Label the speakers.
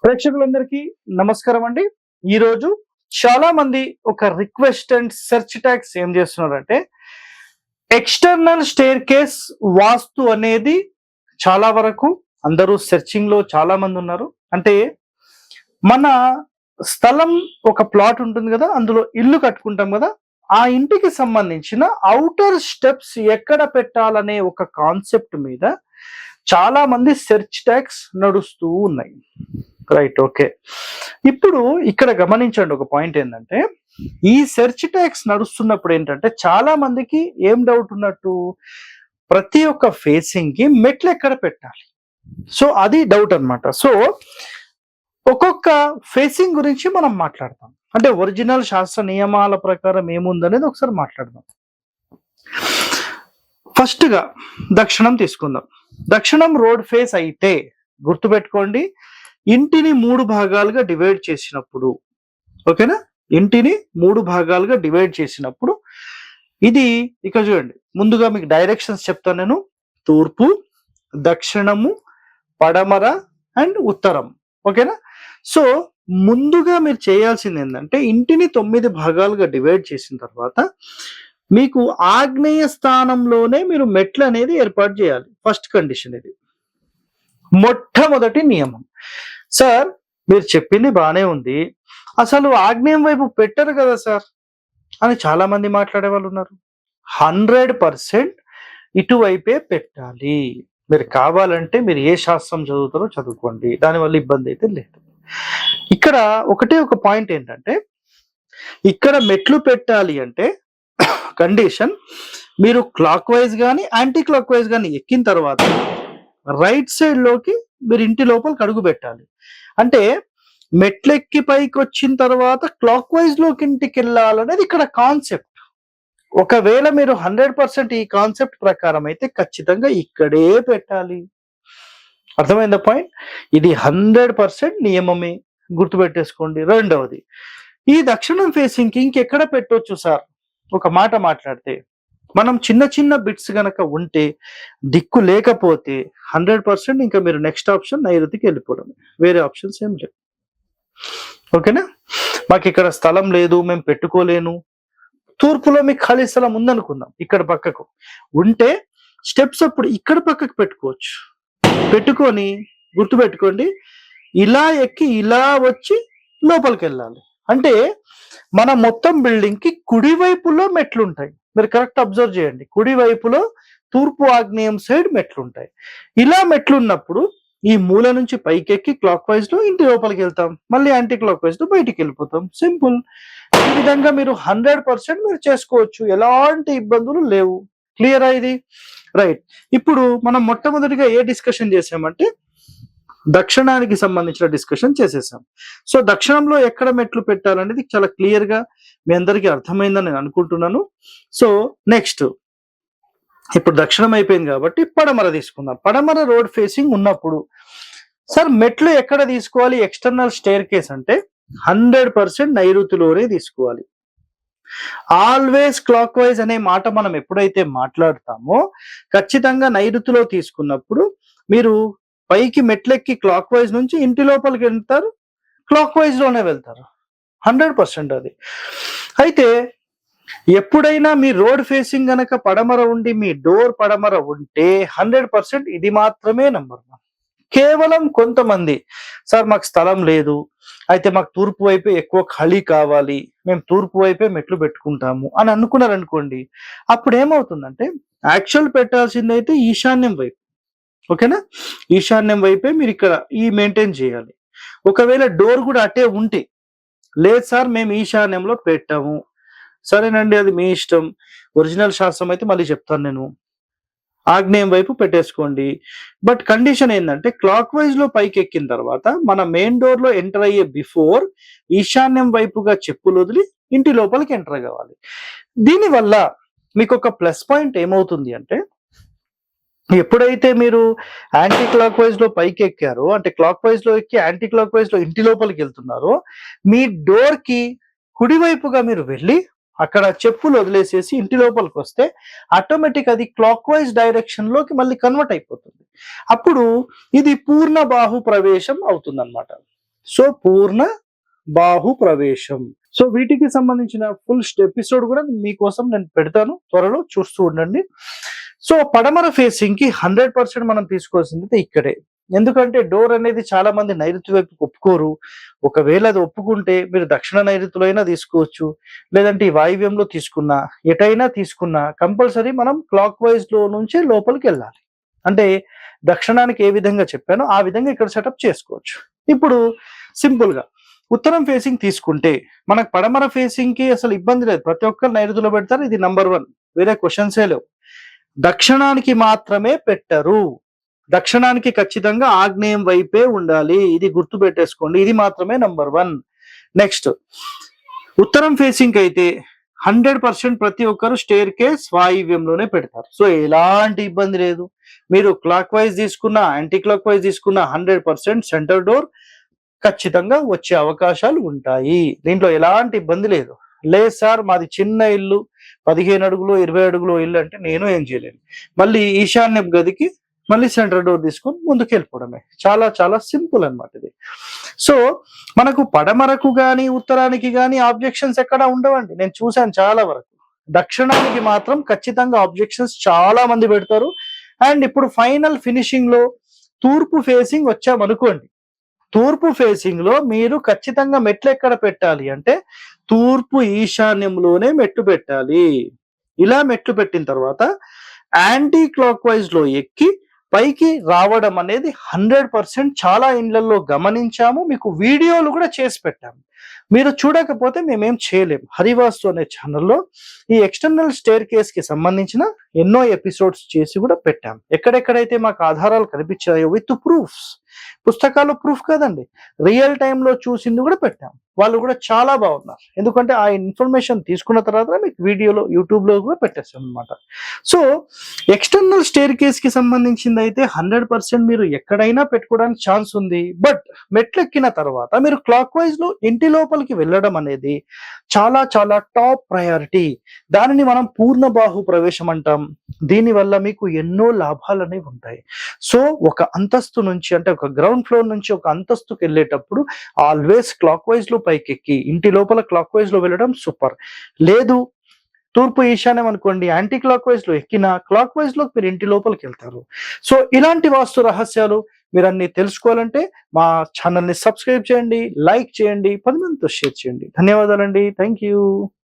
Speaker 1: ప్రేక్షకులందరికీ నమస్కారం అండి. ఈరోజు చాలా మంది ఒక రిక్వెస్ట్ అండ్ సెర్చ్ ట్యాగ్స్ ఏం చేస్తున్నారంటే, ఎక్స్టర్నల్ స్టేర్ కేస్ వాస్తు అనేది చాలా వరకు అందరూ సెర్చింగ్ లో చాలా మంది ఉన్నారు. అంటే మన స్థలం ఒక ప్లాట్ ఉంటుంది కదా, అందులో ఇల్లు కట్టుకుంటాం కదా, ఆ ఇంటికి సంబంధించిన ఔటర్ స్టెప్స్ ఎక్కడ పెట్టాలనే ఒక కాన్సెప్ట్ మీద చాలా మంది సెర్చ్ ట్యాగ్స్ నడుస్తూ ఉన్నాయి. Right, okay. ఇప్పుడు ఇక్కడ గమనించండి, ఒక పాయింట్ ఏంటంటే, ఈ సెర్చ్ ట్యాగ్స్ నడుస్తున్నప్పుడు ఏంటంటే చాలా మందికి ఏం డౌట్ ఉన్నట్టు, ప్రతి ఒక్క ఫేసింగ్ కి మెట్లు ఎక్కడ పెట్టాలి, సో అది డౌట్ అన్నమాట. సో ఒక్కొక్క ఫేసింగ్ గురించి మనం మాట్లాడతాం, అంటే ఒరిజినల్ శాస్త్ర నియమాల ప్రకారం ఏముందనేది ఒకసారి మాట్లాడదాం. ఫస్ట్ గా దక్షిణం తీసుకుందాం. దక్షిణం రోడ్ ఫేస్ అయితే గుర్తుపెట్టుకోండి, ఇంటిని 3 భాగాలుగా డివైడ్ చేసినప్పుడు, ఓకేనా, ఇంటిని 3 భాగాలుగా డివైడ్ చేసినప్పుడు ఇది ఇక్కడ చూడండి, ముందుగా మీకు డైరెక్షన్స్ చెప్తాను నేను. తూర్పు, దక్షిణము, పడమర అండ్ ఉత్తరం, ఓకేనా. సో ముందుగా మీరు చేయాల్సింది ఏంటంటే, ఇంటిని 9 భాగాలుగా డివైడ్ చేసిన తర్వాత మీకు ఆగ్నేయ స్థానంలోనే మీరు మెట్లు అనేది ఏర్పాటు చేయాలి. ఫస్ట్ కండిషన్ ఇది, మొట్టమొదటి నియమం. సార్ మీరు చెప్పింది బానే ఉంది, అసలు ఆగ్నేయం వైపు పెట్టరు కదా సార్ అని చాలా మంది మాట్లాడే వాళ్ళు ఉన్నారు. 100% ఇటువైపే పెట్టాలి. మీరు కావాలంటే మీరు ఏ శాస్త్రం చదువుతారో చదువుకోండి, దానివల్ల ఇబ్బంది అయితే లేదు. ఇక్కడ ఒకటే ఒక పాయింట్ ఏంటంటే, ఇక్కడ మెట్లు పెట్టాలి అంటే కండిషన్, మీరు క్లాక్ వైజ్ కానీ యాంటీ క్లాక్ వైజ్ కానీ ఎక్కిన తర్వాత రైట్ సైడ్ లోకి మీరు ఇంటి లోపలికి అడుగు పెట్టాలి. అంటే మెట్లెక్కి పైకి వచ్చిన తర్వాత క్లాక్ వైజ్ లోకి ఇంటికి వెళ్ళాలనేది ఇక్కడ కాన్సెప్ట్. ఒకవేళ మీరు 100% ఈ కాన్సెప్ట్ ప్రకారం అయితే ఖచ్చితంగా ఇక్కడే పెట్టాలి. అర్థమైందా పాయింట్? ఇది 100% నియమమే, గుర్తుపెట్టేసుకోండి. రెండవది, ఈ దక్షిణం ఫేసింగ్ కి ఇంకెక్కడ పెట్టొచ్చు సార్ ఒక మాట మాట్లాడితే, మనం చిన్న చిన్న బిట్స్ గనక ఉంటే, దిక్కు లేకపోతే 100% ఇంకా మీరు నెక్స్ట్ ఆప్షన్ నైరుతికి వెళ్ళిపోవడం, వేరే ఆప్షన్స్ ఏం లేవు, ఓకేనా. మాకు ఇక్కడ స్థలం లేదు, మేము పెట్టుకోలేను, తూర్పులో మీకు ఖాళీ స్థలం ఉందనుకుందాం, ఇక్కడ పక్కకు ఉంటే స్టెప్స్ అప్పుడు ఇక్కడ పక్కకు పెట్టుకోవచ్చు. పెట్టుకొని గుర్తుపెట్టుకోండి, ఇలా ఎక్కి ఇలా వచ్చి లోపలికి వెళ్ళాలి. అంటే మన మొత్తం బిల్డింగ్ కి కుడి వైపులో మెట్లు ఉంటాయి. మీరు కరెక్ట్ అబ్జర్వ్ చేయండి, కుడి వైపులో తూర్పు ఆగ్నేయం సైడ్ మెట్లు ఉంటాయి. ఇలా మెట్లు ఉన్నప్పుడు ఈ మూల నుంచి పైకెక్కి క్లాక్ వైజ్ లో ఇంటి లోపలికి వెళ్తాం, మళ్ళీ యాంటీ క్లాక్ వైజ్ లో బయటికి వెళ్ళిపోతాం. సింపుల్. ఈ విధంగా మీరు 100% మీరు చేసుకోవచ్చు, ఎలాంటి ఇబ్బందులు లేవు. క్లియరా ఇది? రైట్. ఇప్పుడు మనం మొట్టమొదటిగా ఏ డిస్కషన్ చేసామంటే, దక్షిణానికి సంబంధించిన డిస్కషన్ చేసేసాం. సో దక్షిణంలో ఎక్కడ మెట్లు పెట్టాలనేది చాలా క్లియర్ గా మీ అందరికీ అర్థమైందని నేను అనుకుంటున్నాను. సో నెక్స్ట్, ఇప్పుడు దక్షిణం అయిపోయింది కాబట్టి పడమర తీసుకుందాం. పడమర రోడ్ ఫేసింగ్ ఉన్నప్పుడు సార్ మెట్లు ఎక్కడ తీసుకోవాలి? ఎక్స్టర్నల్ స్టేర్ కేస్ అంటే 100% నైరుతిలోనే తీసుకోవాలి. ఆల్వేస్ క్లాక్ వైజ్ అనే మాట మనం ఎప్పుడైతే మాట్లాడతామో ఖచ్చితంగా నైరుతిలో తీసుకున్నప్పుడు మీరు పైకి మెట్లెక్కి క్లాక్ వైజ్ నుంచి ఇంటి లోపలికి వెళ్తారు, క్లాక్ వైజ్ లోనే వెళ్తారు. 100% అది. అయితే ఎప్పుడైనా మీ రోడ్ ఫేసింగ్ గనక పడమర ఉండి మీ డోర్ పడమర ఉంటే 100% ఇది మాత్రమే నంబర్ 1. కేవలం కొంతమంది, సార్ మాకు స్థలం లేదు, అయితే మాకు తూర్పు వైపే ఎక్కువ ఖాళీ కావాలి, మేము తూర్పు వైపే మెట్లు పెట్టుకుంటాము అని అనుకున్నారనుకోండి, అప్పుడు ఏమవుతుందంటే యాక్చువల్ పెట్టాల్సింది అయితే ఈశాన్యం వైపు, ఓకేనా. ఈశాన్యం వైపే మీరు ఇక్కడ ఈ మెయింటైన్ చేయాలి. ఒకవేళ డోర్ కూడా అటే ఉంటే, లేదు సార్ మేము ఈశాన్యంలో పెట్టాము, సరేనండి అది మీ ఇష్టం. ఒరిజినల్ శాస్త్రం అయితే మళ్ళీ చెప్తాను నేను, ఆగ్నేయం వైపు పెట్టేసుకోండి. బట్ కండిషన్ ఏంటంటే, క్లాక్ వైజ్ లో పైకి ఎక్కిన తర్వాత మన మెయిన్ డోర్ లో ఎంటర్ అయ్యే బిఫోర్ ఈశాన్యం వైపుగా చెప్పులు వదిలి ఇంటి లోపలికి ఎంటర్ కావాలి. దీనివల్ల మీకు ఒక ప్లస్ పాయింట్ ఏమవుతుంది అంటే, ఎప్పుడైతే మీరు యాంటీ క్లాక్ వైజ్ లో పైకి ఎక్కారో, అంటే క్లాక్ వైజ్ లో ఎక్కి యాంటీ క్లాక్ వైజ్ లో ఇంటి లోపలికి వెళ్తున్నారో, మీ డోర్ కి కుడివైపుగా మీరు వెళ్ళి అక్కడ చెప్పులు వదిలేసేసి ఇంటి లోపలికి వస్తే ఆటోమేటిక్ అది క్లాక్ వైజ్ డైరెక్షన్ లోకి మళ్ళీ కన్వర్ట్ అయిపోతుంది. అప్పుడు ఇది పూర్ణ బాహు ప్రవేశం అవుతుంది అనమాట. సో పూర్ణ బాహు ప్రవేశం. సో వీటికి సంబంధించిన ఫుల్ ఎపిసోడ్ కూడా మీకోసం నేను పెడతాను, త్వరలో చూస్తూ ఉండండి. సో పడమర ఫేసింగ్ కి 100% మనం తీసుకోవాల్సింది ఇక్కడే. ఎందుకంటే డోర్ అనేది చాలా మంది నైరుతి వైపు ఒప్పుకోరు. ఒకవేళ అది ఒప్పుకుంటే మీరు దక్షిణ నైరుతిలో అయినా తీసుకోవచ్చు, లేదంటే ఈ వాయువ్యంలో తీసుకున్నా, ఎటైనా తీసుకున్నా కంపల్సరీ మనం క్లాక్ వైజ్ లో నుంచి లోపలికి వెళ్ళాలి. అంటే దక్షిణానికి ఏ విధంగా చెప్పానో ఆ విధంగా ఇక్కడ సెటప్ చేసుకోవచ్చు. ఇప్పుడు సింపుల్ గా ఉత్తరం ఫేసింగ్ తీసుకుంటే మనకు పడమర ఫేసింగ్ కి అసలు ఇబ్బంది లేదు, ప్రతి ఒక్కరు నైరుతిలో పెడతారు, ఇది నంబర్ 1, వేరే క్వశ్చన్సే లేవు. దక్షిణానికి మాత్రమే పెట్టరు, దక్షిణానికి ఖచ్చితంగా ఆగ్నేయం వైపే ఉండాలి, ఇది గుర్తు పెట్టేసుకోండి, ఇది మాత్రమే నంబర్ 1. నెక్స్ట్ ఉత్తరం ఫేసింగ్ అయితే 100% ప్రతి ఒక్కరు స్టేర్ కేస్ వాయువ్యంలోనే పెడతారు. సో ఎలాంటి ఇబ్బంది లేదు, మీరు క్లాక్ వైజ్ తీసుకున్నా యాంటీ క్లాక్ వైజ్ తీసుకున్నా 100% సెంటర్ డోర్ ఖచ్చితంగా వచ్చే అవకాశాలు ఉంటాయి. దీంట్లో ఎలాంటి ఇబ్బంది లేదు. లేదు సార్ మాది చిన్న ఇల్లు, 15 అడుగులు 20 అడుగులు ఇల్లు అంటే నేను ఏం చేయలేను, మళ్ళీ ఈశాన్య గదికి మళ్ళీ సెంటర్ డోర్ తీసుకొని ముందుకు వెళ్ళిపోవడమే. చాలా చాలా సింపుల్ అన్నమాట ఇది. సో మనకు పడమరకు గాని ఉత్తరానికి గాని ఆబ్జెక్షన్స్ ఎక్కడ ఉండవండి, నేను చూశాను చాలా వరకు. దక్షిణానికి మాత్రం ఖచ్చితంగా ఆబ్జెక్షన్స్ చాలా మంది పెడతారు. అండ్ ఇప్పుడు ఫైనల్ ఫినిషింగ్ లో తూర్పు ఫేసింగ్ వచ్చామనుకోండి, తూర్పు ఫేసింగ్ లో మీరు ఖచ్చితంగా మెట్లు ఎక్కడ పెట్టాలి అంటే తూర్పు ఈశాన్యంలోనే మెట్టు పెట్టాలి. ఇలా మెట్లు పెట్టిన తర్వాత యాంటీ క్లాక్ వైజ్ లో ఎక్కి పైకి రావడం అనేది 100% చాలా ఇండ్లలో గమనించాము, మీకు వీడియోలు కూడా చేసి పెట్టాము. మీరు చూడకపోతే మేమేం చేయలేము. హరివాస్తు అనే ఛానల్లో ఈ ఎక్స్టర్నల్ స్టేర్ కేస్ కి సంబంధించిన ఎన్నో ఎపిసోడ్స్ చేసి కూడా పెట్టాం. ఎక్కడెక్కడైతే మాకు ఆధారాలు కనిపించాయో విత్ ప్రూఫ్స్, పుస్తకాలు ప్రూఫ్ కదండి, రియల్ టైంలో చూసింది కూడా పెట్టాం. వాళ్ళు కూడా చాలా బాగున్నారు, ఎందుకంటే ఆ ఇన్ఫర్మేషన్ తీసుకున్న తర్వాత మీకు వీడియోలో యూట్యూబ్ లో కూడా పెట్టేస్తాం అనమాట. సో ఎక్స్టర్నల్ స్టేర్ కేస్ కి సంబంధించింది అయితే 100% మీరు ఎక్కడైనా పెట్టుకోవడానికి ఛాన్స్ ఉంది. బట్ మెట్లెక్కిన తర్వాత మీరు క్లాక్ వైజ్ లో ఇంటి లోపలికి వెళ్ళడం అనేది చాలా చాలా టాప్ ప్రయారిటీ. దానిని మనం పూర్ణ బాహు ప్రవేశం అంటాం. దీని వల్ల మీకు ఎన్నో లాభాలు అనేవి ఉంటాయి. సో ఒక అంతస్తు నుంచి అంటే ఒక గ్రౌండ్ ఫ్లోర్ నుంచి ఒక అంతస్తుకి వెళ్ళేటప్పుడు ఆల్వేస్ క్లాక్ వైజ్ లో పైకెక్కి ఇంటి లోపల క్లాక్ వైజ్ లో వెళ్ళడం సూపర్. లేదు తూర్పు ఈశాన్యం అనుకోండి, యాంటీ క్లాక్ వైజ్ లో ఎక్కిన క్లాక్ వైజ్ లో మీరు ఇంటి లోపలికి వెళ్తారు. సో ఇలాంటి వాస్తు రహస్యాలు మీరు అన్ని తెలుసుకోవాలంటే మా ఛానల్ ని సబ్స్క్రైబ్ చేయండి, లైక్ చేయండి, 10 మందితో షేర్ చేయండి. ధన్యవాదాలండి. Thank you.